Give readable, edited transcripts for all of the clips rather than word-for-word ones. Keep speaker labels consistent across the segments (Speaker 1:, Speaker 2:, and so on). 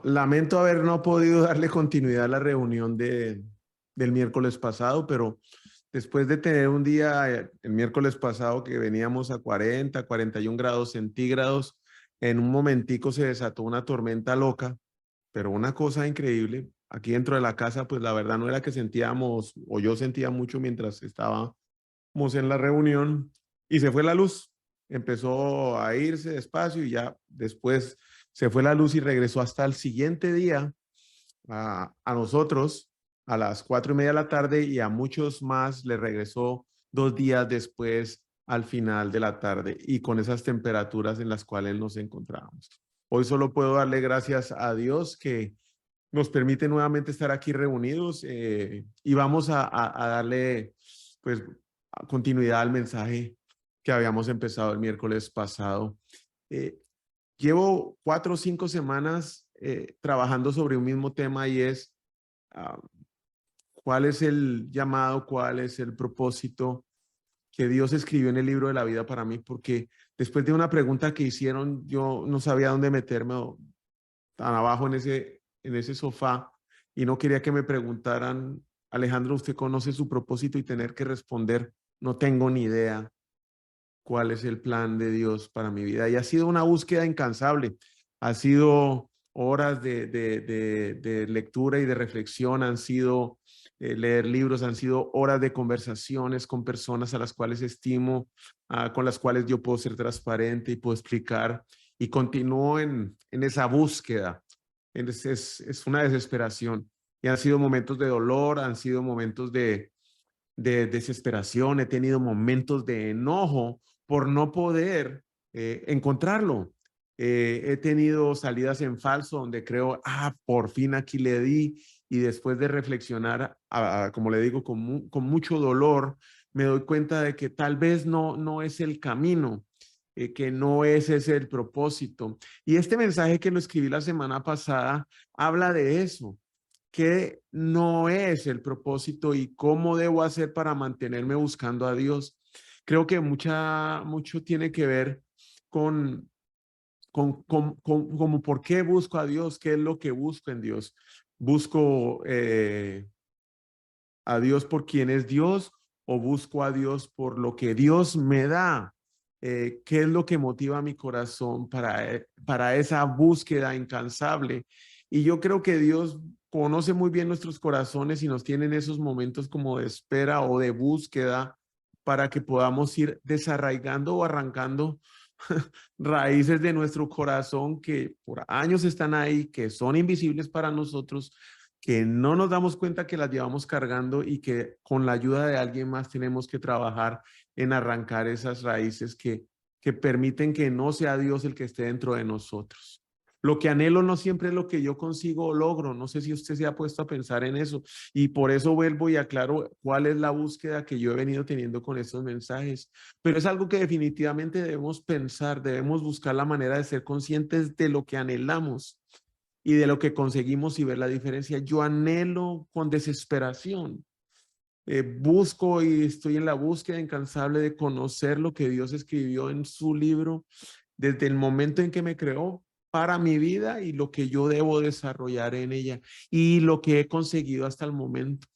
Speaker 1: Lamento haber no podido darle continuidad a la reunión del miércoles pasado, pero después de tener un día, el miércoles pasado, que veníamos a 40, 41 grados centígrados, en un momentico se desató una tormenta loca, pero una cosa increíble. Aquí dentro de la casa, pues la verdad no era que sentíamos, o yo sentía mucho mientras estábamos en la reunión, y se fue la luz. Empezó a irse despacio y ya después se fue la luz y regresó hasta el siguiente día a nosotros a las 4:30 de la tarde, y a muchos más le regresó 2 días después al final de la tarde, y con esas temperaturas en las cuales nos encontrábamos. Hoy solo puedo darle gracias a Dios que nos permite nuevamente estar aquí reunidos, y vamos a darle pues continuidad al mensaje que habíamos empezado el miércoles pasado. Eh, Llevo 4 o 5 semanas trabajando sobre un mismo tema, y es ah, cuál es el llamado, cuál es el propósito que Dios escribió en el libro de la vida para mí, porque después de una pregunta que hicieron, yo no sabía dónde meterme, tan abajo en ese sofá, y no quería que me preguntaran: Alejandro, ¿usted conoce su propósito? Y tener que responder: no tengo ni idea cuál es el plan de Dios para mi vida. Y ha sido una búsqueda incansable, ha sido horas de lectura y de reflexión, han sido leer libros, han sido horas de conversaciones con personas a las cuales estimo, con las cuales yo puedo ser transparente y puedo explicar, y continúo en esa búsqueda. Es una desesperación, y han sido momentos de dolor, han sido momentos de desesperación, he tenido momentos de enojo por no poder encontrarlo. He tenido salidas en falso donde creo: por fin aquí le di, y después de reflexionar, como le digo, con mucho dolor, me doy cuenta de que tal vez no es el camino, que no ese es el propósito. Y este mensaje que lo escribí la semana pasada habla de eso, qué no es el propósito y cómo debo hacer para mantenerme buscando a Dios. Creo que mucho tiene que ver con, como por qué busco a Dios, qué es lo que busco en Dios. Busco a Dios por quien es Dios, o busco a Dios por lo que Dios me da. ¿Qué es lo que motiva mi corazón para esa búsqueda incansable? Y yo creo que Dios conoce muy bien nuestros corazones y nos tiene en esos momentos como de espera o de búsqueda, para que podamos ir desarraigando o arrancando raíces de nuestro corazón que por años están ahí, que son invisibles para nosotros, que no nos damos cuenta que las llevamos cargando, y que con la ayuda de alguien más tenemos que trabajar en arrancar esas raíces que permiten que no sea Dios el que esté dentro de nosotros. Lo que anhelo no siempre es lo que yo consigo o logro. No sé si usted se ha puesto a pensar en eso, y por eso vuelvo y aclaro cuál es la búsqueda que yo he venido teniendo con estos mensajes. Pero es algo que definitivamente debemos pensar, debemos buscar la manera de ser conscientes de lo que anhelamos y de lo que conseguimos, y ver la diferencia. Yo anhelo con desesperación, busco y estoy en la búsqueda incansable de conocer lo que Dios escribió en su libro desde el momento en que me creó para mi vida, y lo que yo debo desarrollar en ella, y lo que he conseguido hasta el momento.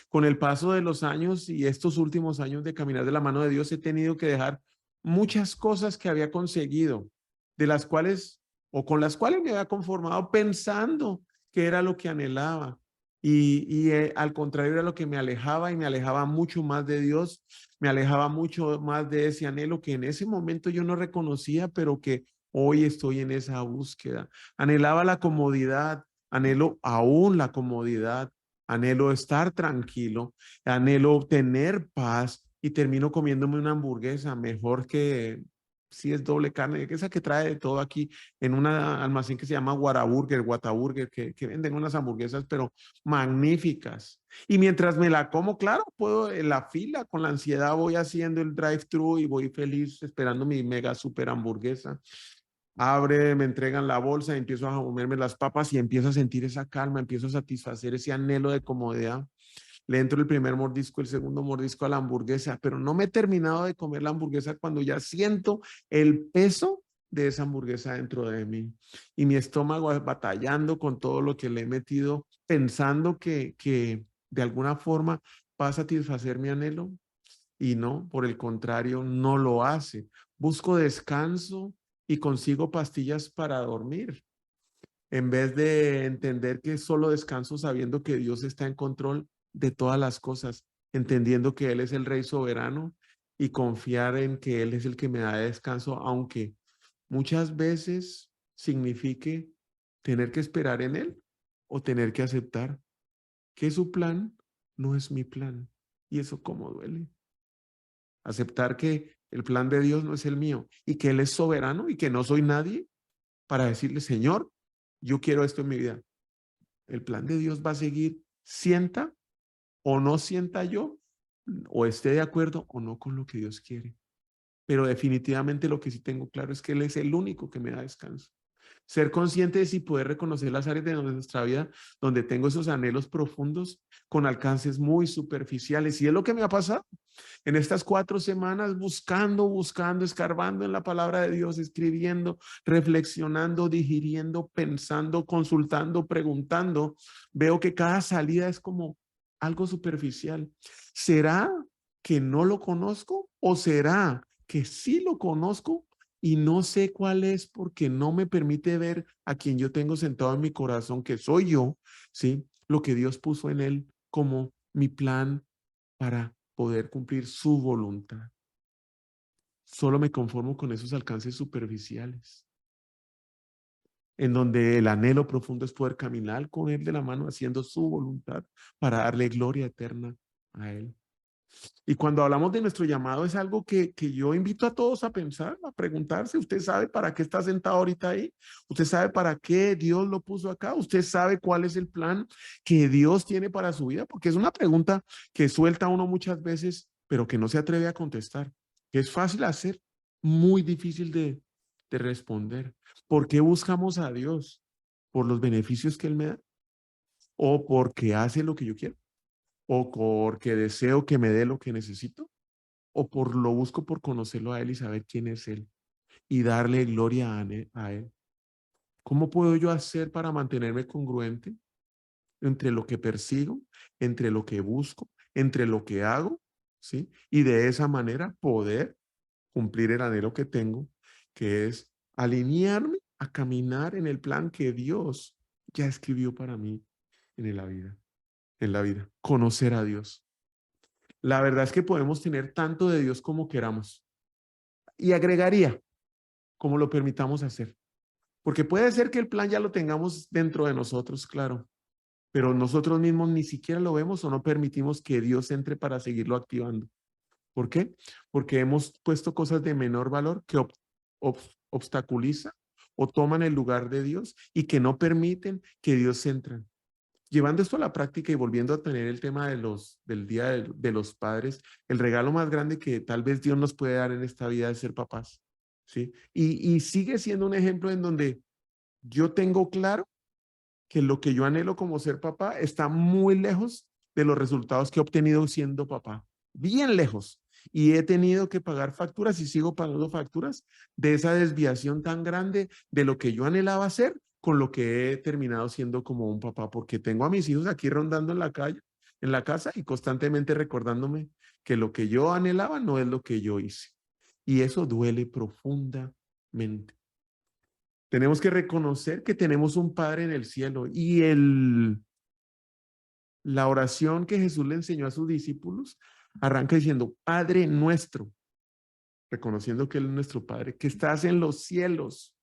Speaker 1: Con el paso de los años y estos últimos años de caminar de la mano de Dios, he tenido que dejar muchas cosas que había conseguido, de las cuales o con las cuales me había conformado pensando que era lo que anhelaba. Al contrario, era lo que me alejaba, y me alejaba mucho más de Dios, me alejaba mucho más de ese anhelo que en ese momento yo no reconocía, pero que hoy estoy en esa búsqueda. Anhelaba la comodidad, anhelo aún la comodidad, anhelo estar tranquilo, anhelo tener paz, y termino comiéndome una hamburguesa mejor que, si es doble carne, esa que trae de todo aquí, en un almacén que se llama Whataburger, que venden unas hamburguesas, pero magníficas. Y mientras me la como, claro, puedo en la fila, con la ansiedad voy haciendo el drive-thru y voy feliz esperando mi mega super hamburguesa. Abre, me entregan la bolsa, empiezo a comerme las papas y empiezo a sentir esa calma, empiezo a satisfacer ese anhelo de comodidad. Le entro el primer mordisco, el segundo mordisco a la hamburguesa, pero no me he terminado de comer la hamburguesa cuando ya siento el peso de esa hamburguesa dentro de mí y mi estómago batallando con todo lo que le he metido, pensando que de alguna forma va a satisfacer mi anhelo y no, por el contrario, no lo hace. Busco descanso y consigo pastillas para dormir, en vez de entender que solo descanso sabiendo que Dios está en control de todas las cosas, entendiendo que Él es el Rey soberano y confiar en que Él es el que me da descanso, aunque muchas veces signifique tener que esperar en Él o tener que aceptar que su plan no es mi plan. Y eso cómo duele. Aceptar que el plan de Dios no es el mío y que Él es soberano y que no soy nadie para decirle, Señor, yo quiero esto en mi vida. El plan de Dios va a seguir, sienta o no sienta yo, o esté de acuerdo o no con lo que Dios quiere. Pero definitivamente lo que sí tengo claro es que Él es el único que me da descanso. Ser conscientes y poder reconocer las áreas de nuestra vida donde tengo esos anhelos profundos con alcances muy superficiales. Y es lo que me ha pasado en estas 4 semanas, buscando, escarbando en la palabra de Dios, escribiendo, reflexionando, digiriendo, pensando, consultando, preguntando. Veo que cada salida es como algo superficial. ¿Será que no lo conozco o será que sí lo conozco y no sé cuál es porque no me permite ver a quien yo tengo sentado en mi corazón, que soy yo, ¿sí? Lo que Dios puso en él como mi plan para poder cumplir su voluntad? Solo me conformo con esos alcances superficiales, en donde el anhelo profundo es poder caminar con Él de la mano haciendo su voluntad para darle gloria eterna a Él. Y cuando hablamos de nuestro llamado es algo que yo invito a todos a pensar, a preguntarse. ¿Usted sabe para qué está sentado ahorita ahí? ¿Usted sabe para qué Dios lo puso acá? ¿Usted sabe cuál es el plan que Dios tiene para su vida? Porque es una pregunta que suelta uno muchas veces, pero que no se atreve a contestar. Que es fácil hacer, muy difícil de responder. ¿Por qué buscamos a Dios? ¿Por los beneficios que Él me da? ¿O porque hace lo que yo quiero? ¿O porque deseo que me dé lo que necesito? ¿O por lo busco por conocerlo a Él y saber quién es Él y darle gloria a Él? ¿Cómo puedo yo hacer para mantenerme congruente entre lo que persigo, entre lo que busco, entre lo que hago, ¿sí? Y de esa manera poder cumplir el anhelo que tengo, que es alinearme a caminar en el plan que Dios ya escribió para mí en la vida, conocer a Dios. La verdad es que podemos tener tanto de Dios como queramos. Y agregaría, como lo permitamos hacer. Porque puede ser que el plan ya lo tengamos dentro de nosotros, claro, pero nosotros mismos ni siquiera lo vemos o no permitimos que Dios entre para seguirlo activando. ¿Por qué? Porque hemos puesto cosas de menor valor que obstaculizan o toman el lugar de Dios y que no permiten que Dios entre. Llevando esto a la práctica y volviendo a tener el tema del Día de los Padres, el regalo más grande que tal vez Dios nos puede dar en esta vida es ser papás, ¿sí? Y sigue siendo un ejemplo en donde yo tengo claro que lo que yo anhelo como ser papá está muy lejos de los resultados que he obtenido siendo papá, bien lejos. Y he tenido que pagar facturas y sigo pagando facturas de esa desviación tan grande de lo que yo anhelaba hacer con lo que he terminado siendo como un papá, porque tengo a mis hijos aquí rondando en la calle, en la casa y constantemente recordándome que lo que yo anhelaba no es lo que yo hice. Y eso duele profundamente. Tenemos que reconocer que tenemos un Padre en el cielo y la oración que Jesús le enseñó a sus discípulos arranca diciendo, Padre nuestro, reconociendo que Él es nuestro Padre, que estás en los cielos,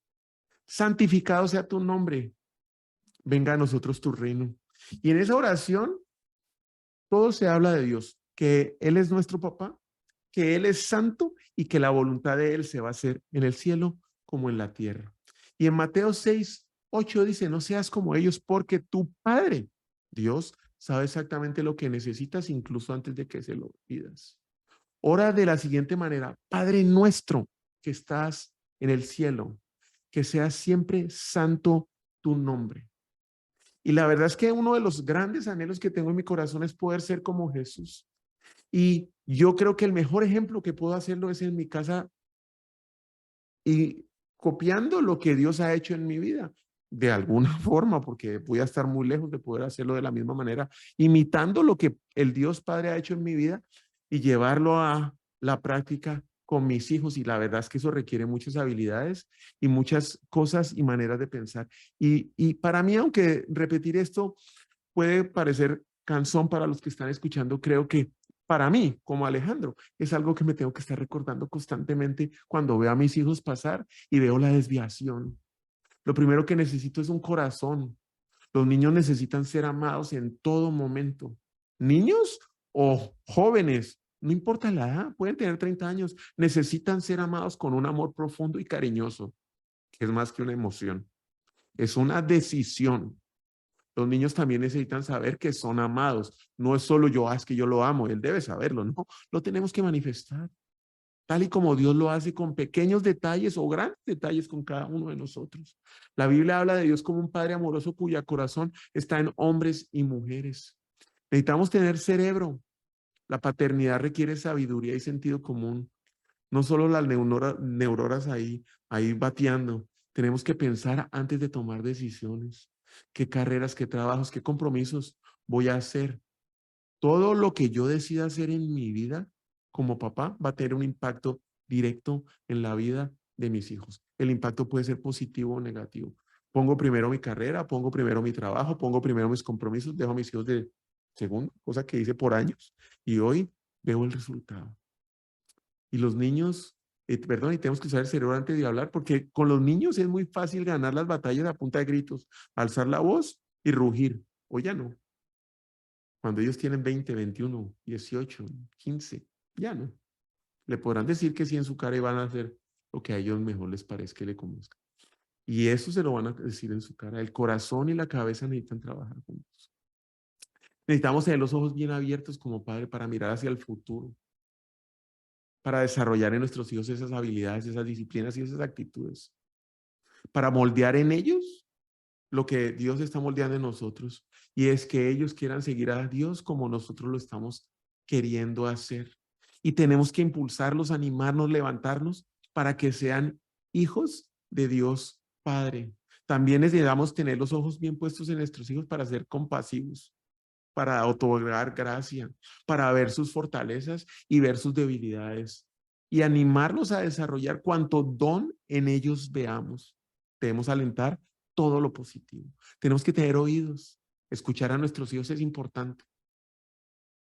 Speaker 1: santificado sea tu nombre, venga a nosotros tu reino. Y en esa oración todo se habla de Dios, que Él es nuestro papá, que Él es santo y que la voluntad de Él se va a hacer en el cielo como en la tierra. Y en Mateo 6:8 dice, no seas como ellos porque tu Padre, Dios, sabe exactamente lo que necesitas incluso antes de que se lo pidas. Ora de la siguiente manera, Padre nuestro que estás en el cielo, que sea siempre santo tu nombre. Y la verdad es que uno de los grandes anhelos que tengo en mi corazón es poder ser como Jesús. Y yo creo que el mejor ejemplo que puedo hacerlo es en mi casa y copiando lo que Dios ha hecho en mi vida, de alguna forma, porque voy a estar muy lejos de poder hacerlo de la misma manera, imitando lo que el Dios Padre ha hecho en mi vida y llevarlo a la práctica con mis hijos. Y la verdad es que eso requiere muchas habilidades y muchas cosas y maneras de pensar. Y para mí, aunque repetir esto puede parecer cansón para los que están escuchando, creo que para mí, como Alejandro, es algo que me tengo que estar recordando constantemente cuando veo a mis hijos pasar y veo la desviación. Lo primero que necesito es un corazón. Los niños necesitan ser amados en todo momento. Niños o jóvenes, no importa la edad, pueden tener 30 años, necesitan ser amados con un amor profundo y cariñoso, que es más que una emoción, es una decisión. Los niños también necesitan saber que son amados. No es solo yo, es que yo lo amo, él debe saberlo, no, lo tenemos que manifestar, tal y como Dios lo hace con pequeños detalles o grandes detalles con cada uno de nosotros. La Biblia habla de Dios como un Padre amoroso cuya corazón está en hombres y mujeres. Necesitamos tener cerebro. La paternidad requiere sabiduría y sentido común. No solo las neuronas ahí bateando. Tenemos que pensar antes de tomar decisiones. ¿Qué carreras, qué trabajos, qué compromisos voy a hacer? Todo lo que yo decida hacer en mi vida como papá va a tener un impacto directo en la vida de mis hijos. El impacto puede ser positivo o negativo. Pongo primero mi carrera, pongo primero mi trabajo, pongo primero mis compromisos, dejo a mis hijos de segundo, cosa que hice por años, y hoy veo el resultado. Y los niños, perdón, y tenemos que usar el cerebro antes de hablar, porque con los niños es muy fácil ganar las batallas a punta de gritos, alzar la voz y rugir. O ya no. Cuando ellos tienen 20, 21, 18, 15, ya no. Le podrán decir que sí en su cara y van a hacer lo que a ellos mejor les parezca y le conozca. Y eso se lo van a decir en su cara. El corazón y la cabeza necesitan trabajar juntos. Necesitamos tener los ojos bien abiertos como padre para mirar hacia el futuro, para desarrollar en nuestros hijos esas habilidades, esas disciplinas y esas actitudes, para moldear en ellos lo que Dios está moldeando en nosotros. Y es que ellos quieran seguir a Dios como nosotros lo estamos queriendo hacer. Y tenemos que impulsarlos, animarnos, levantarnos para que sean hijos de Dios Padre. También necesitamos tener los ojos bien puestos en nuestros hijos para ser compasivos, para otorgar gracia, para ver sus fortalezas y ver sus debilidades y animarlos a desarrollar cuanto don en ellos veamos. Debemos alentar todo lo positivo. Tenemos que tener oídos. Escuchar a nuestros hijos es importante,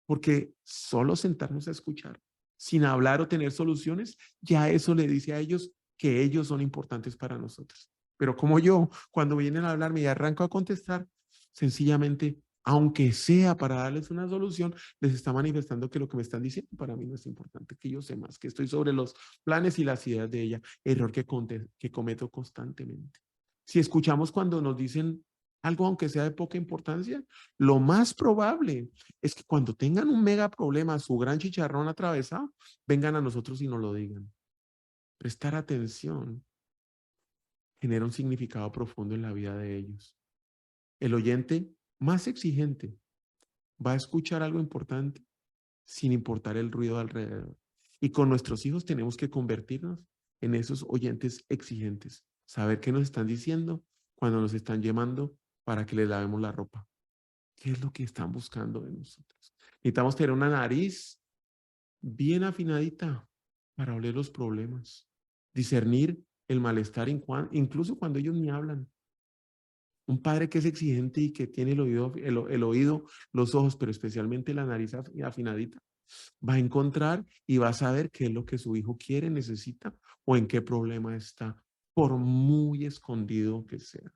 Speaker 1: porque solo sentarnos a escuchar sin hablar o tener soluciones, ya eso le dice a ellos que ellos son importantes para nosotros. Pero como yo, cuando vienen a hablarme y arranco a contestar, sencillamente, aunque sea para darles una solución, les está manifestando que lo que me están diciendo para mí no es importante, que yo sé más, que estoy sobre los planes y las ideas de ella, error que cometo constantemente. Si escuchamos cuando nos dicen algo, aunque sea de poca importancia, lo más probable es que cuando tengan un mega problema, su gran chicharrón atravesado, vengan a nosotros y nos lo digan. Prestar atención genera un significado profundo en la vida de ellos. El oyente más exigente va a escuchar algo importante sin importar el ruido alrededor. Y con nuestros hijos tenemos que convertirnos en esos oyentes exigentes. Saber qué nos están diciendo cuando nos están llamando para que les lavemos la ropa. ¿Qué es lo que están buscando de nosotros? Necesitamos tener una nariz bien afinadita para oler los problemas, discernir el malestar incluso cuando ellos ni hablan. Un padre que es exigente y que tiene el oído, los ojos, pero especialmente la nariz afinadita, va a encontrar y va a saber qué es lo que su hijo quiere, necesita o en qué problema está, por muy escondido que sea.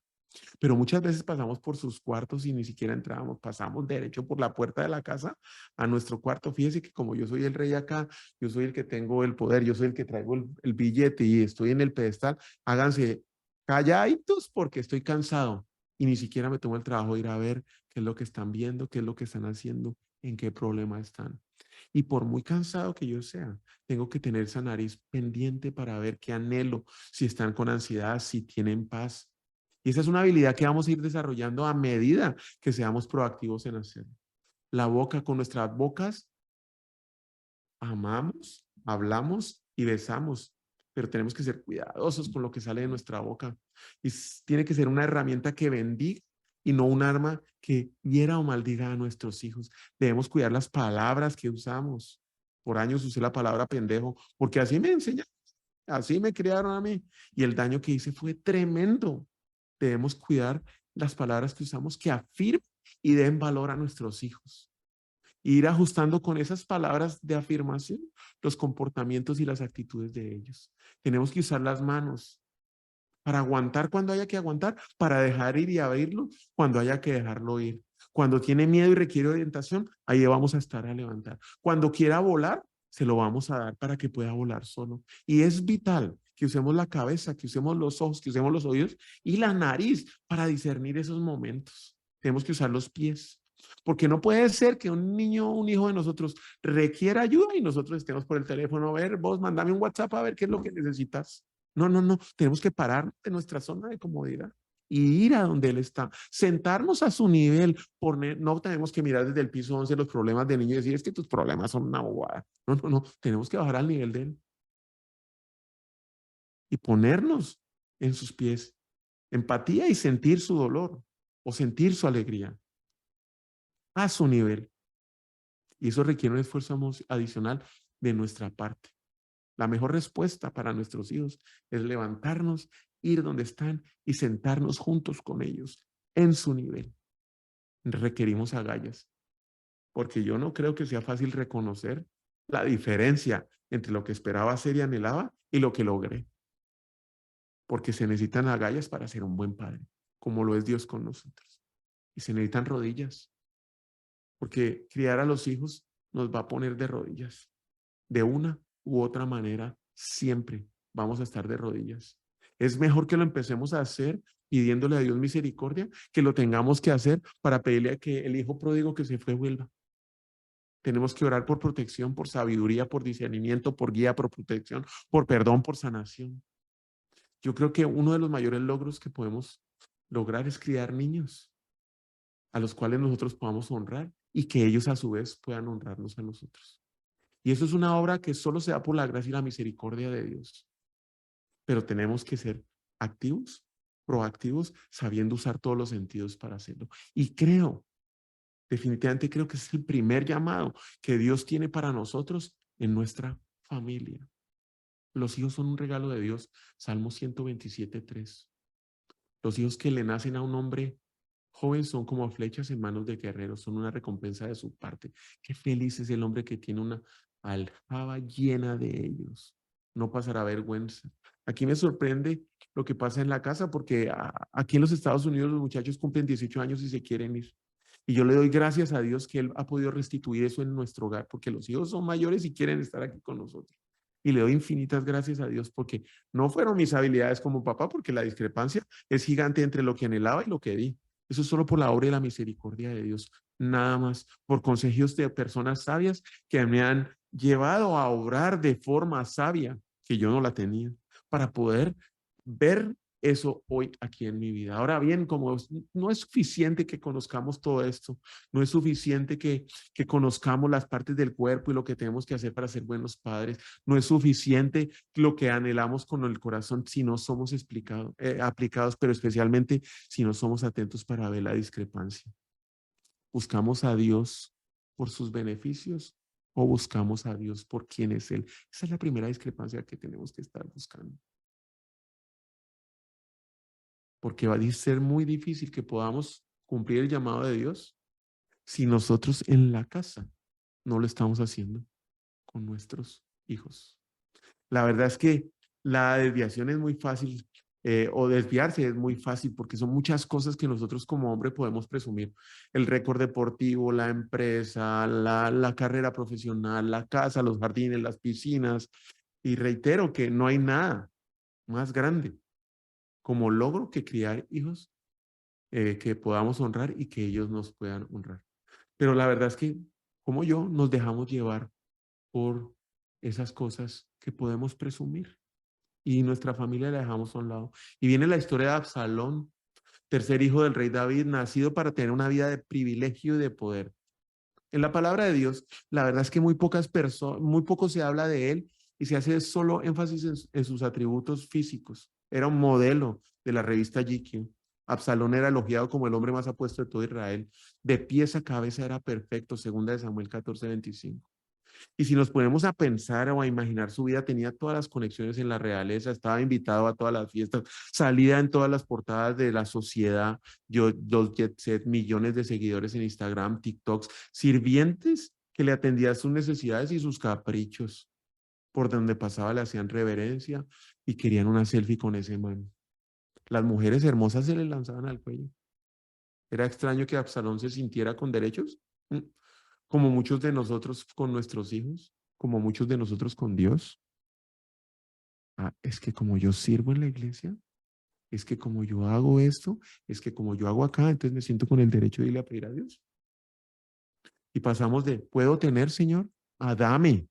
Speaker 1: Pero muchas veces pasamos por sus cuartos y ni siquiera entramos, pasamos derecho por la puerta de la casa a nuestro cuarto. Fíjese que como yo soy el rey acá, yo soy el que tengo el poder, yo soy el que traigo el billete y estoy en el pedestal, háganse calladitos porque estoy cansado y ni siquiera me tomo el trabajo de ir a ver qué es lo que están viendo, qué es lo que están haciendo, en qué problema están. Y por muy cansado que yo sea, tengo que tener esa nariz pendiente para ver qué anhelo, si están con ansiedad, si tienen paz. Y esa es una habilidad que vamos a ir desarrollando a medida que seamos proactivos en hacerlo. La boca, con nuestras bocas, amamos, hablamos y besamos. pero tenemos que ser cuidadosos con lo que sale de nuestra boca. Y tiene que ser una herramienta que bendiga y no un arma que hiera o maldiga a nuestros hijos. Debemos cuidar las palabras que usamos. Por años usé la palabra pendejo, porque así me enseñaron, así me criaron a mí. Y el daño que hice fue tremendo. Debemos cuidar las palabras que usamos que afirmen y den valor a nuestros hijos. Ir ajustando con esas palabras de afirmación los comportamientos y las actitudes de ellos. Tenemos que usar las manos para aguantar cuando haya que aguantar, para dejar ir y abrirlo cuando haya que dejarlo ir. Cuando tiene miedo y requiere orientación, ahí vamos a estar a levantar. Cuando quiera volar, se lo vamos a dar para que pueda volar solo. Y es vital que usemos la cabeza, que usemos los ojos, que usemos los oídos y la nariz para discernir esos momentos. Tenemos que usar los pies. Porque no puede ser que un niño, un hijo de nosotros requiera ayuda y nosotros estemos por el teléfono, a ver, vos mandame un WhatsApp a ver qué es lo que necesitas. No, no, no. Tenemos que parar de nuestra zona de comodidad y ir a donde él está, sentarnos a su nivel. No tenemos que mirar desde el piso 11 los problemas del niño y decir, es que tus problemas son una bobada. No, no, no. Tenemos que bajar al nivel de él y ponernos en sus pies. Empatía y sentir su dolor o sentir su alegría a su nivel. Y eso requiere un esfuerzo adicional de nuestra parte. La mejor respuesta para nuestros hijos es levantarnos, ir donde están y sentarnos juntos con ellos en su nivel. Requerimos agallas, porque yo no creo que sea fácil reconocer la diferencia entre lo que esperaba hacer y anhelaba y lo que logré, porque se necesitan agallas para ser un buen padre, como lo es Dios con nosotros. Y se necesitan rodillas, porque criar a los hijos nos va a poner de rodillas. De una u otra manera, siempre vamos a estar de rodillas. Es mejor que lo empecemos a hacer pidiéndole a Dios misericordia, que lo tengamos que hacer para pedirle a que el hijo pródigo que se fue vuelva. Tenemos que orar por protección, por sabiduría, por discernimiento, por guía, por protección, por perdón, por sanación. Yo creo que uno de los mayores logros que podemos lograr es criar niños a los cuales nosotros podamos honrar y que ellos a su vez puedan honrarnos a nosotros. Y eso es una obra que solo se da por la gracia y la misericordia de Dios. Pero tenemos que ser activos, proactivos, sabiendo usar todos los sentidos para hacerlo. Y definitivamente creo que es el primer llamado que Dios tiene para nosotros en nuestra familia. Los hijos son un regalo de Dios. Salmo 127:3. Los hijos que le nacen a un hombre joven son como flechas en manos de guerreros, son una recompensa de su parte. Qué feliz es el hombre que tiene una aljaba llena de ellos. No pasará vergüenza. Aquí me sorprende lo que pasa en la casa, porque aquí en los Estados Unidos los muchachos cumplen 18 años y se quieren ir. Y yo le doy gracias a Dios que Él ha podido restituir eso en nuestro hogar, porque los hijos son mayores y quieren estar aquí con nosotros. Y le doy infinitas gracias a Dios porque no fueron mis habilidades como papá, porque la discrepancia es gigante entre lo que anhelaba y lo que di. Eso es solo por la obra y la misericordia de Dios, nada más, por consejos de personas sabias que me han llevado a obrar de forma sabia, que yo no la tenía, para poder ver eso hoy aquí en mi vida. Ahora bien, como no es suficiente que conozcamos todo esto, no es suficiente que conozcamos las partes del cuerpo y lo que tenemos que hacer para ser buenos padres, no es suficiente lo que anhelamos con el corazón si no somos aplicados, pero especialmente si no somos atentos para ver la discrepancia. ¿Buscamos a Dios por sus beneficios o buscamos a Dios por quién es Él? Esa es la primera discrepancia que tenemos que estar buscando. Porque va a ser muy difícil que podamos cumplir el llamado de Dios si nosotros en la casa no lo estamos haciendo con nuestros hijos. La verdad es que la desviación es muy fácil, o desviarse es muy fácil porque son muchas cosas que nosotros como hombre podemos presumir. El récord deportivo, la empresa, la carrera profesional, la casa, los jardines, las piscinas. Y reitero que no hay nada más grande como logro que criar hijos que podamos honrar y que ellos nos puedan honrar. Pero la verdad es que, como yo, nos dejamos llevar por esas cosas que podemos presumir y nuestra familia la dejamos a un lado. Y viene la historia de Absalón, tercer hijo del rey David, nacido para tener una vida de privilegio y de poder. En la palabra de Dios, la verdad es que muy poco se habla de él y se hace solo énfasis en sus atributos físicos. Era un modelo de la revista GQ. Absalón era elogiado como el hombre más apuesto de todo Israel. De pies a cabeza era perfecto, segunda de Samuel 14:25. Y si nos ponemos a pensar o a imaginar su vida, tenía todas las conexiones en la realeza, estaba invitado a todas las fiestas, salía en todas las portadas de la sociedad, los jet set, millones de seguidores en Instagram, TikToks, sirvientes que le atendían sus necesidades y sus caprichos. Por donde pasaba le hacían reverencia y querían una selfie con ese man. Las mujeres hermosas se le lanzaban al cuello. Era extraño que Absalón se sintiera con derechos, como muchos de nosotros con nuestros hijos, como muchos de nosotros con Dios. Ah, es que como yo sirvo en la iglesia, es que como yo hago esto, es que como yo hago acá, entonces me siento con el derecho de irle a pedir a Dios. Y pasamos de, ¿puedo tener, Señor? A dame.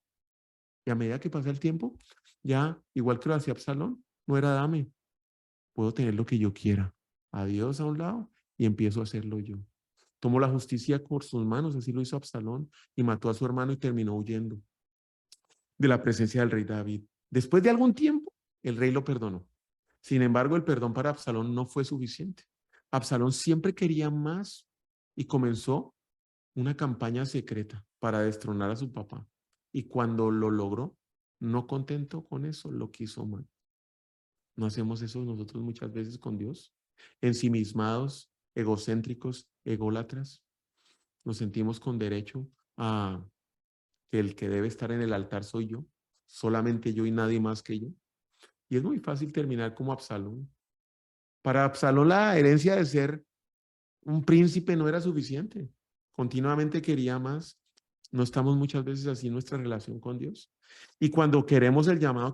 Speaker 1: Y a medida que pasa el tiempo, ya, igual que lo hacía Absalón, no era dame, puedo tener lo que yo quiera. A Dios a un lado y empiezo a hacerlo yo. Tomó la justicia por sus manos, así lo hizo Absalón, y mató a su hermano y terminó huyendo de la presencia del rey David. Después de algún tiempo, el rey lo perdonó. Sin embargo, el perdón para Absalón no fue suficiente. Absalón siempre quería más y comenzó una campaña secreta para destronar a su papá. Y cuando lo logró, no contento con eso, lo quiso mal. ¿No hacemos eso nosotros muchas veces con Dios? Ensimismados, egocéntricos, ególatras. Nos sentimos con derecho a que el que debe estar en el altar soy yo, solamente yo y nadie más que yo. Y es muy fácil terminar como Absalón. Para Absalón la herencia de ser un príncipe no era suficiente. Continuamente quería más. No estamos muchas veces así en nuestra relación con Dios. Y cuando queremos el llamado,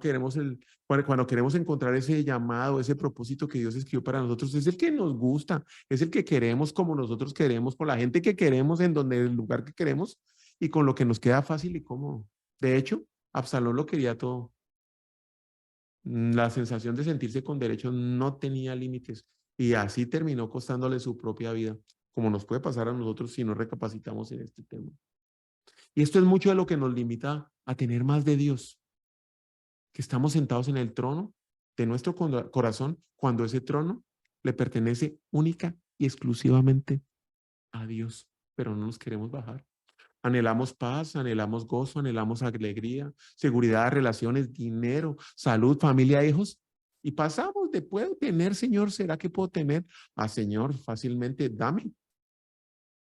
Speaker 1: cuando queremos encontrar ese llamado, ese propósito que Dios escribió para nosotros, es el que nos gusta, es el que queremos como nosotros queremos, con la gente que queremos, en donde el lugar que queremos y con lo que nos queda fácil y cómodo. De hecho, Absalón lo quería todo. La sensación de sentirse con derechos no tenía límites y así terminó costándole su propia vida, como nos puede pasar a nosotros si no recapacitamos en este tema. Y esto es mucho de lo que nos limita a tener más de Dios, que estamos sentados en el trono de nuestro corazón cuando ese trono le pertenece única y exclusivamente a Dios, pero no nos queremos bajar. Anhelamos paz, anhelamos gozo, anhelamos alegría, seguridad, relaciones, dinero, salud, familia, hijos. Y pasamos de puedo tener, Señor, ¿será que puedo tener? A Señor, fácilmente, dame.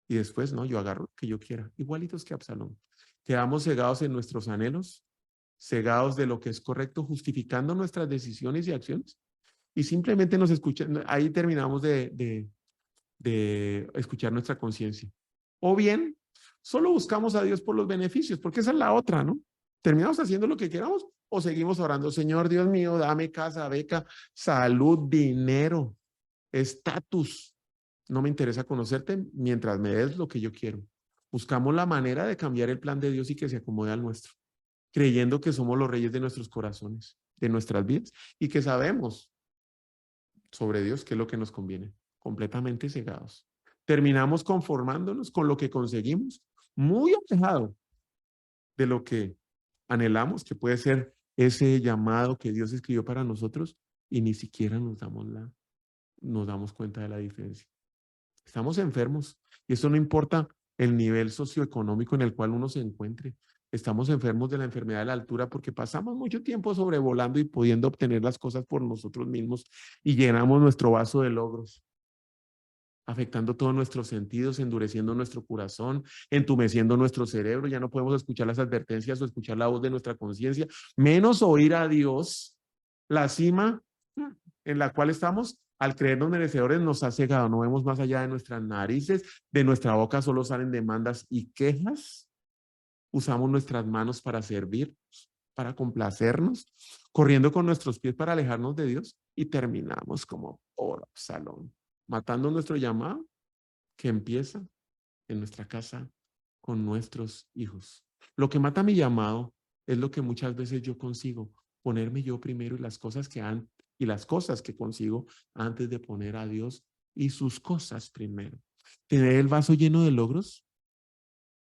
Speaker 1: Y después, no, yo agarro lo que yo quiera. Igualitos que Absalón. Quedamos cegados en nuestros anhelos, cegados de lo que es correcto, justificando nuestras decisiones y acciones. Y simplemente nos escuchan, ahí terminamos de escuchar nuestra conciencia. O bien, solo buscamos a Dios por los beneficios, porque esa es la otra, ¿no? Terminamos haciendo lo que queramos o seguimos orando, Señor Dios mío, dame casa, beca, salud, dinero, estatus. No me interesa conocerte mientras me des lo que yo quiero. Buscamos la manera de cambiar el plan de Dios y que se acomode al nuestro, creyendo que somos los reyes de nuestros corazones, de nuestras vidas y que sabemos sobre Dios qué es lo que nos conviene, completamente cegados. Terminamos conformándonos con lo que conseguimos, muy alejado de lo que anhelamos, que puede ser ese llamado que Dios escribió para nosotros y ni siquiera nos damos cuenta de la diferencia. Estamos enfermos y eso no importa el nivel socioeconómico en el cual uno se encuentre. Estamos enfermos de la enfermedad de la altura porque pasamos mucho tiempo sobrevolando y pudiendo obtener las cosas por nosotros mismos y llenamos nuestro vaso de logros, afectando todos nuestros sentidos, endureciendo nuestro corazón, entumeciendo nuestro cerebro. Ya no podemos escuchar las advertencias o escuchar la voz de nuestra conciencia, menos oír a Dios. La cima en la cual estamos, al creernos merecedores, nos ha cegado. No vemos más allá de nuestras narices, de nuestra boca solo salen demandas y quejas. Usamos nuestras manos para servir, para complacernos, corriendo con nuestros pies para alejarnos de Dios y terminamos como por Absalón, matando nuestro llamado que empieza en nuestra casa con nuestros hijos. Lo que mata mi llamado es lo que muchas veces yo consigo, ponerme yo primero y las cosas que consigo antes de poner a Dios y sus cosas primero. Tener el vaso lleno de logros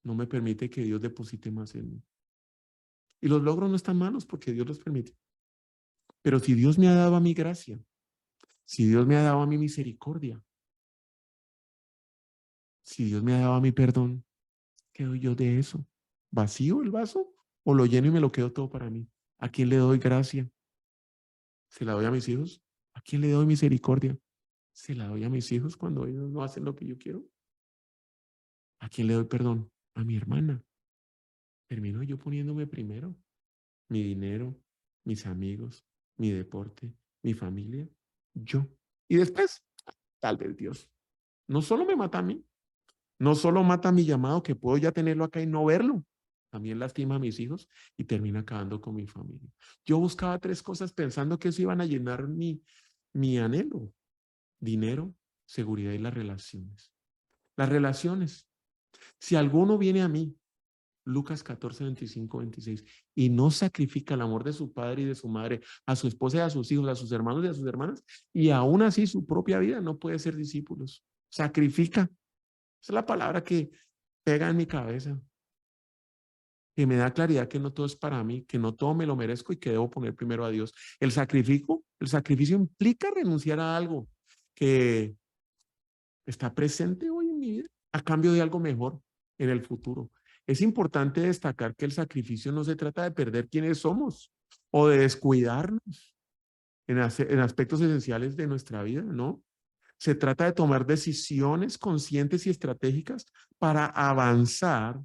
Speaker 1: no me permite que Dios deposite más en mí. Y los logros no están malos porque Dios los permite. Pero si Dios me ha dado a mi gracia, si Dios me ha dado a mi misericordia, si Dios me ha dado a mi perdón, ¿qué doy yo de eso? ¿Vacío el vaso? ¿O lo lleno y me lo quedo todo para mí? ¿A quién le doy gracia? ¿Se la doy a mis hijos? ¿A quién le doy misericordia? ¿Se la doy a mis hijos cuando ellos no hacen lo que yo quiero? ¿A quién le doy perdón? A mi hermana. Termino yo poniéndome primero. Mi dinero, mis amigos, mi deporte, mi familia, yo. Y después, tal vez Dios. No solo me mata a mí, no solo mata mi llamado, que puedo ya tenerlo acá y no verlo, también lastima a mis hijos y termina acabando con mi familia. Yo buscaba tres cosas pensando que eso iban a llenar mi anhelo: dinero, seguridad y las relaciones. Las relaciones. Si alguno viene a mí, Lucas 14, 25, 26, y no sacrifica el amor de su padre y de su madre, a su esposa y a sus hijos, a sus hermanos y a sus hermanas, y aún así su propia vida, no puede ser discípulos. Sacrifica. Esa es la palabra que pega en mi cabeza, que me da claridad que no todo es para mí, que no todo me lo merezco y que debo poner primero a Dios. El sacrificio implica renunciar a algo que está presente hoy en mi vida a cambio de algo mejor en el futuro. Es importante destacar que el sacrificio no se trata de perder quiénes somos o de descuidarnos en aspectos esenciales de nuestra vida, ¿no? Se trata de tomar decisiones conscientes y estratégicas para avanzar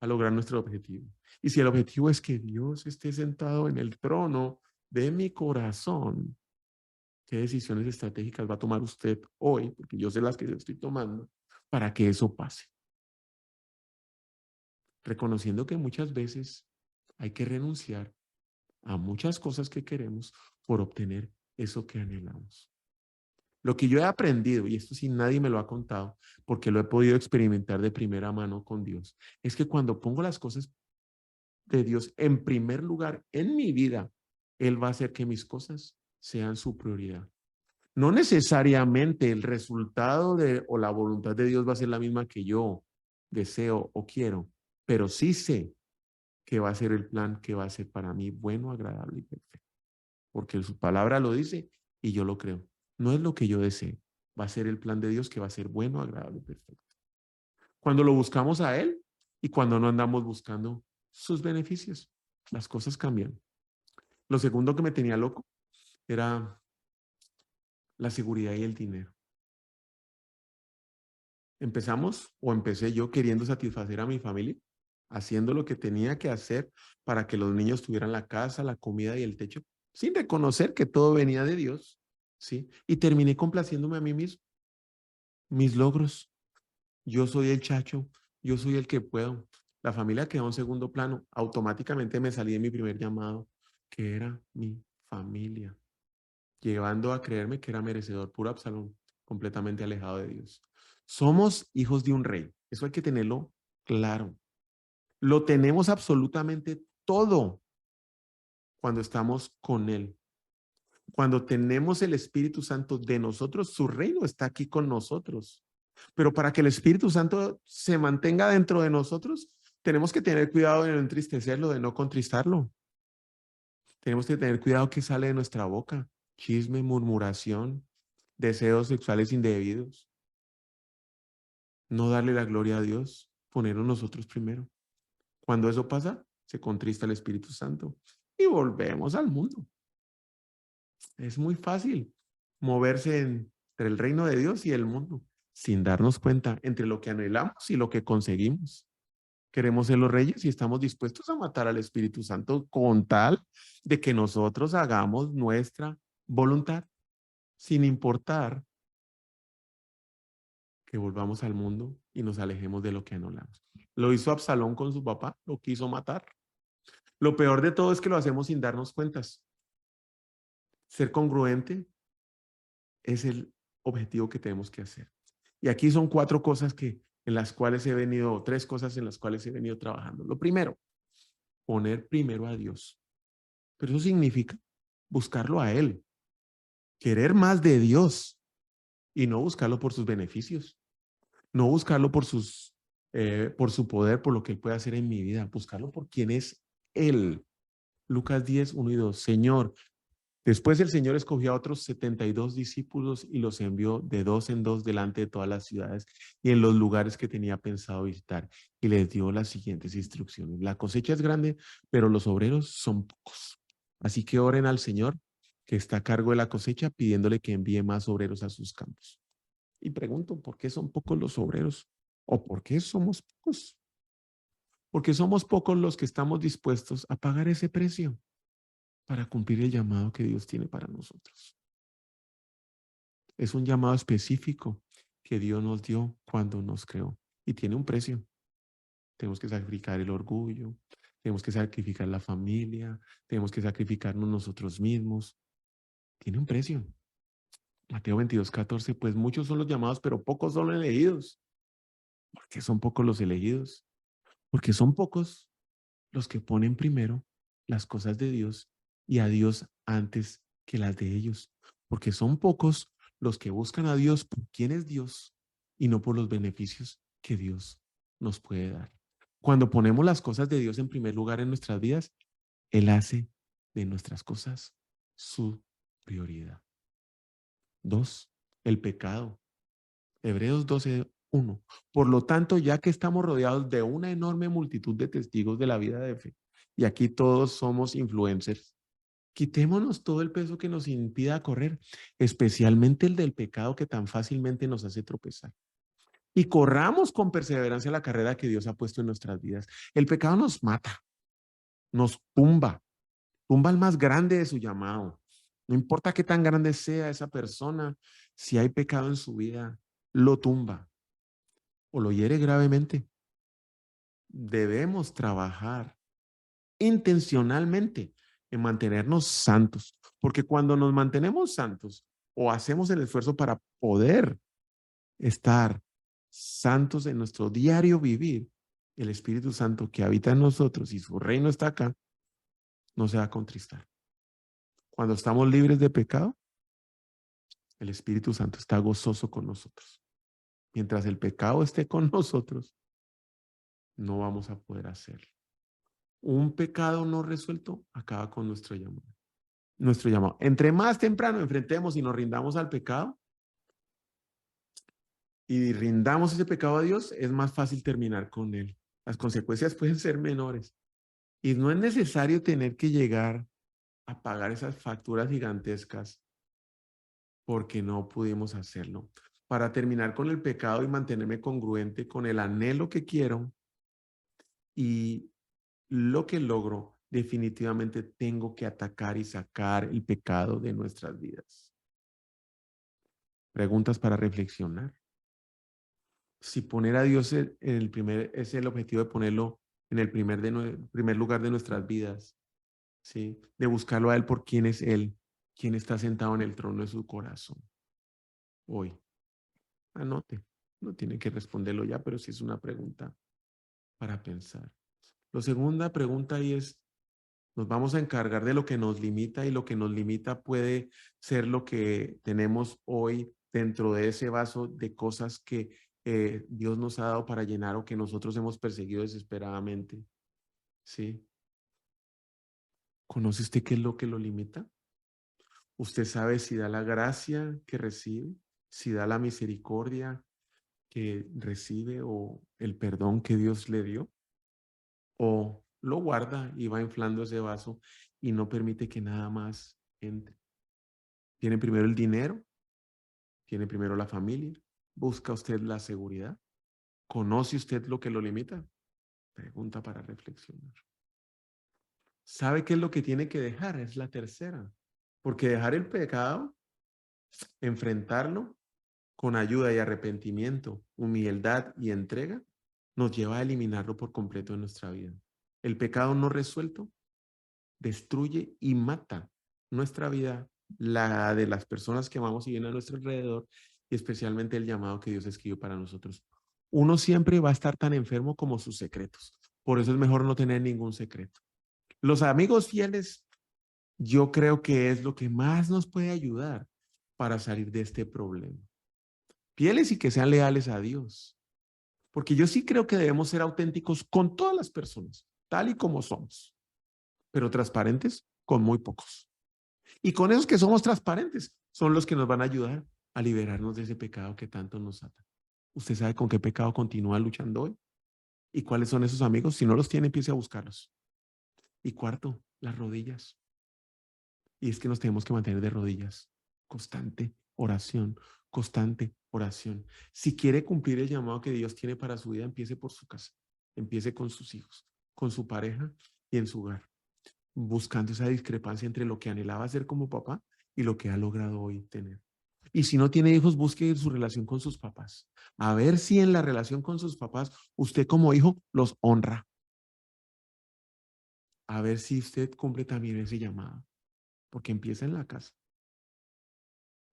Speaker 1: a lograr nuestro objetivo. Y si el objetivo es que Dios esté sentado en el trono de mi corazón, ¿qué decisiones estratégicas va a tomar usted hoy? Porque yo sé las que yo estoy tomando para que eso pase. Reconociendo que muchas veces hay que renunciar a muchas cosas que queremos por obtener eso que anhelamos. Lo que yo he aprendido, y esto sí nadie me lo ha contado, porque lo he podido experimentar de primera mano con Dios, es que cuando pongo las cosas de Dios en primer lugar en mi vida, Él va a hacer que mis cosas sean su prioridad. No necesariamente el resultado o la voluntad de Dios va a ser la misma que yo deseo o quiero, pero sí sé que va a ser el plan que va a ser para mí bueno, agradable y perfecto. Porque su palabra lo dice y yo lo creo. No es lo que yo deseo, va a ser el plan de Dios que va a ser bueno, agradable y perfecto. Cuando lo buscamos a Él y cuando no andamos buscando sus beneficios, las cosas cambian. Lo segundo que me tenía loco era la seguridad y el dinero. Empezamos o empecé yo queriendo satisfacer a mi familia, haciendo lo que tenía que hacer para que los niños tuvieran la casa, la comida y el techo, sin reconocer que todo venía de Dios, ¿sí? Y terminé complaciéndome a mí mismo, mis logros. Yo soy el chacho, yo soy el que puedo. La familia quedó en segundo plano. Automáticamente me salí de mi primer llamado, que era mi familia, llevando a creerme que era merecedor, puro Absalón, completamente alejado de Dios. Somos hijos de un rey. Eso hay que tenerlo claro. Lo tenemos absolutamente todo cuando estamos con Él. Cuando tenemos el Espíritu Santo de nosotros, su reino está aquí con nosotros. Pero para que el Espíritu Santo se mantenga dentro de nosotros, tenemos que tener cuidado de no entristecerlo, de no contristarlo. Tenemos que tener cuidado que sale de nuestra boca: chisme, murmuración, deseos sexuales indebidos. No darle la gloria a Dios, ponernos nosotros primero. Cuando eso pasa, se contrista el Espíritu Santo y volvemos al mundo. Es muy fácil moverse entre el reino de Dios y el mundo sin darnos cuenta entre lo que anhelamos y lo que conseguimos. Queremos ser los reyes y estamos dispuestos a matar al Espíritu Santo con tal de que nosotros hagamos nuestra voluntad, sin importar que volvamos al mundo y nos alejemos de lo que anhelamos. Lo hizo Absalón con su papá, lo quiso matar. Lo peor de todo es que lo hacemos sin darnos cuentas. Ser congruente es el objetivo que tenemos que hacer. Y aquí son tres cosas en las cuales he venido trabajando. Lo primero, poner primero a Dios. Pero eso significa buscarlo a Él, querer más de Dios y no buscarlo por sus beneficios, no buscarlo por su poder, por lo que Él puede hacer en mi vida, buscarlo por quién es Él. Lucas 10, 1 y 2. Señor, después el Señor escogió a otros 72 discípulos y los envió de dos en dos delante de todas las ciudades y en los lugares que tenía pensado visitar. Y les dio las siguientes instrucciones. La cosecha es grande, pero los obreros son pocos. Así que oren al Señor, que está a cargo de la cosecha, pidiéndole que envíe más obreros a sus campos. Y pregunto, ¿por qué son pocos los obreros? ¿O por qué somos pocos? Porque somos pocos los que estamos dispuestos a pagar ese precio para cumplir el llamado que Dios tiene para nosotros. Es un llamado específico que Dios nos dio cuando nos creó y tiene un precio. Tenemos que sacrificar el orgullo, tenemos que sacrificar la familia, tenemos que sacrificarnos nosotros mismos. Tiene un precio. Mateo 22, 14, pues muchos son los llamados, pero pocos son los elegidos. ¿Por qué son pocos los elegidos? Porque son pocos los que ponen primero las cosas de Dios y a Dios antes que las de ellos. Porque son pocos los que buscan a Dios por quién es Dios y no por los beneficios que Dios nos puede dar. Cuando ponemos las cosas de Dios en primer lugar en nuestras vidas, Él hace de nuestras cosas su prioridad. 2. El pecado. Hebreos 12:1. Por lo tanto, ya que estamos rodeados de una enorme multitud de testigos de la vida de fe, y aquí todos somos influencers, quitémonos todo el peso que nos impida correr, especialmente el del pecado que tan fácilmente nos hace tropezar. Y corramos con perseverancia la carrera que Dios ha puesto en nuestras vidas. El pecado nos mata, nos tumba al más grande de su llamado. No importa qué tan grande sea esa persona, si hay pecado en su vida, lo tumba o lo hiere gravemente. Debemos trabajar intencionalmente en mantenernos santos, porque cuando nos mantenemos santos o hacemos el esfuerzo para poder estar santos en nuestro diario vivir, el Espíritu Santo que habita en nosotros y su reino está acá, no se va a contristar. Cuando estamos libres de pecado, el Espíritu Santo está gozoso con nosotros. Mientras el pecado esté con nosotros, no vamos a poder hacerlo. Un pecado no resuelto acaba con nuestro llamado. Nuestro llamado. Entre más temprano enfrentemos y nos rindamos al pecado y rindamos ese pecado a Dios, es más fácil terminar con él. Las consecuencias pueden ser menores. Y no es necesario tener que llegar a pagar esas facturas gigantescas porque no pudimos hacerlo. Para terminar con el pecado y mantenerme congruente con el anhelo que quiero y lo que logro, definitivamente tengo que atacar y sacar el pecado de nuestras vidas. Preguntas para reflexionar. Si poner a Dios en el primer, es el objetivo de ponerlo en el primer lugar de nuestras vidas, ¿sí? De buscarlo a Él por quién es Él, quién está sentado en el trono de su corazón. Hoy, anote, no tiene que responderlo ya, pero sí es una pregunta para pensar. La segunda pregunta ahí es, nos vamos a encargar de lo que nos limita y lo que nos limita puede ser lo que tenemos hoy dentro de ese vaso de cosas que Dios nos ha dado para llenar o que nosotros hemos perseguido desesperadamente. ¿Sí? ¿Conoce usted qué es lo que lo limita? ¿Usted sabe si da la gracia que recibe, si da la misericordia que recibe o el perdón que Dios le dio? ¿O lo guarda y va inflando ese vaso y no permite que nada más entre? ¿Tiene primero el dinero? ¿Tiene primero la familia? ¿Busca usted la seguridad? ¿Conoce usted lo que lo limita? Pregunta para reflexionar. ¿Sabe qué es lo que tiene que dejar? Es la tercera. Porque dejar el pecado, enfrentarlo con ayuda y arrepentimiento, humildad y entrega, nos lleva a eliminarlo por completo de nuestra vida. El pecado no resuelto destruye y mata nuestra vida, la de las personas que amamos y vienen a nuestro alrededor, y especialmente el llamado que Dios escribió para nosotros. Uno siempre va a estar tan enfermo como sus secretos. Por eso es mejor no tener ningún secreto. Los amigos fieles, yo creo que es lo que más nos puede ayudar para salir de este problema. Fieles y que sean leales a Dios. Porque yo sí creo que debemos ser auténticos con todas las personas, tal y como somos. pero transparentes con muy pocos. Y con esos que somos transparentes son los que nos van a ayudar a liberarnos de ese pecado que tanto nos ata. ¿Usted sabe con qué pecado continúa luchando hoy? ¿Y cuáles son esos amigos? Si no los tiene, empiece a buscarlos. Y cuarto, las rodillas. Y es que nos tenemos que mantener de rodillas. Constante oración, constante oración. Si quiere cumplir el llamado que Dios tiene para su vida, empiece por su casa. Empiece con sus hijos, con su pareja y en su hogar, buscando esa discrepancia entre lo que anhelaba hacer como papá y lo que ha logrado hoy tener. Y si no tiene hijos, busque su relación con sus papás. A ver si en la relación con sus papás, usted como hijo los honra. A ver si usted cumple también ese llamado, porque empieza en la casa.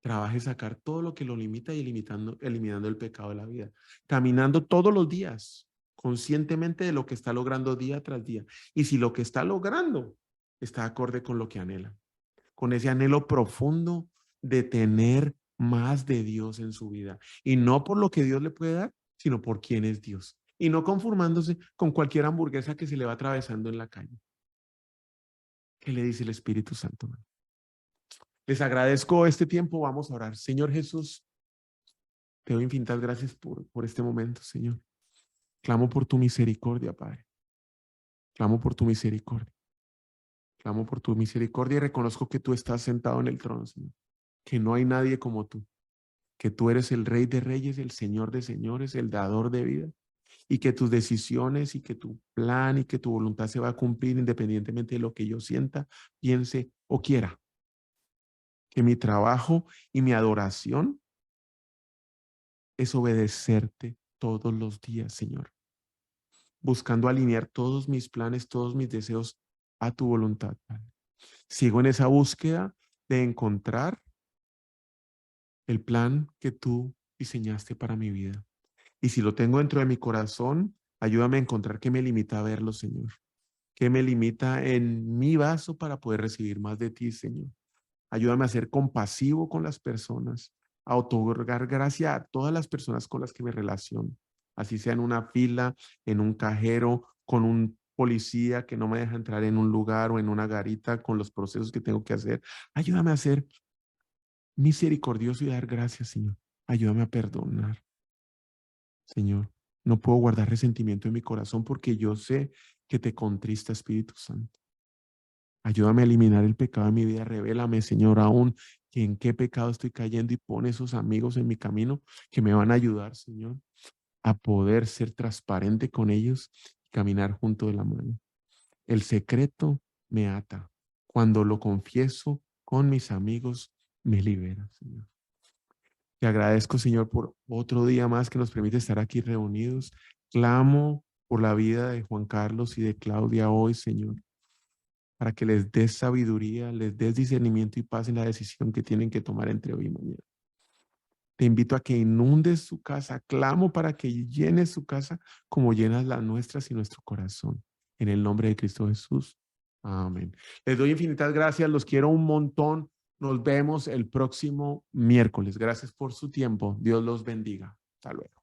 Speaker 1: Trabaje sacar todo lo que lo limita y eliminando el pecado de la vida. Caminando todos los días, conscientemente de lo que está logrando día tras día. Y si lo que está logrando está acorde con lo que anhela, con ese anhelo profundo de tener más de Dios en su vida. Y no por lo que Dios le puede dar, sino por quién es Dios. Y no conformándose con cualquier hamburguesa que se le va atravesando en la calle. ¿Qué le dice el Espíritu Santo? Les agradezco este tiempo. Vamos a orar. Señor Jesús, te doy infinitas gracias por este momento, Señor. Clamo por tu misericordia, Padre. Clamo por tu misericordia. Clamo por tu misericordia y reconozco que tú estás sentado en el trono, Señor. Que no hay nadie como tú. Que tú eres el Rey de Reyes, el Señor de Señores, el dador de vida. Y que tus decisiones y que tu plan y que tu voluntad se va a cumplir independientemente de lo que yo sienta, piense o quiera. Que mi trabajo y mi adoración es obedecerte todos los días, Señor, buscando alinear todos mis planes, todos mis deseos a tu voluntad, Padre. Sigo en esa búsqueda de encontrar el plan que tú diseñaste para mi vida. Y si lo tengo dentro de mi corazón, ayúdame a encontrar qué me limita a verlo, Señor. ¿Qué me limita en mi vaso para poder recibir más de ti, Señor? Ayúdame a ser compasivo con las personas, a otorgar gracia a todas las personas con las que me relaciono, así sea en una fila, en un cajero, con un policía que no me deja entrar en un lugar o en una garita con los procesos que tengo que hacer. Ayúdame a ser misericordioso y dar gracias, Señor. Ayúdame a perdonar, Señor. No puedo guardar resentimiento en mi corazón porque yo sé que te contrista, Espíritu Santo. Ayúdame a eliminar el pecado de mi vida. Revélame, Señor, aún que en qué pecado estoy cayendo y pon esos amigos en mi camino que me van a ayudar, Señor, a poder ser transparente con ellos y caminar junto de la mano. El secreto me ata. Cuando lo confieso con mis amigos, me libera, Señor. Te agradezco, Señor, por otro día más que nos permite estar aquí reunidos. Clamo por la vida de Juan Carlos y de Claudia hoy, Señor, para que les des sabiduría, les des discernimiento y paz en la decisión que tienen que tomar entre hoy y mañana. Te invito a que inundes su casa, clamo para que llenes su casa como llenas las nuestras y nuestro corazón. En el nombre de Cristo Jesús. Amén. Les doy infinitas gracias, los quiero un montón. Nos vemos el próximo miércoles. Gracias por su tiempo. Dios los bendiga. Hasta luego.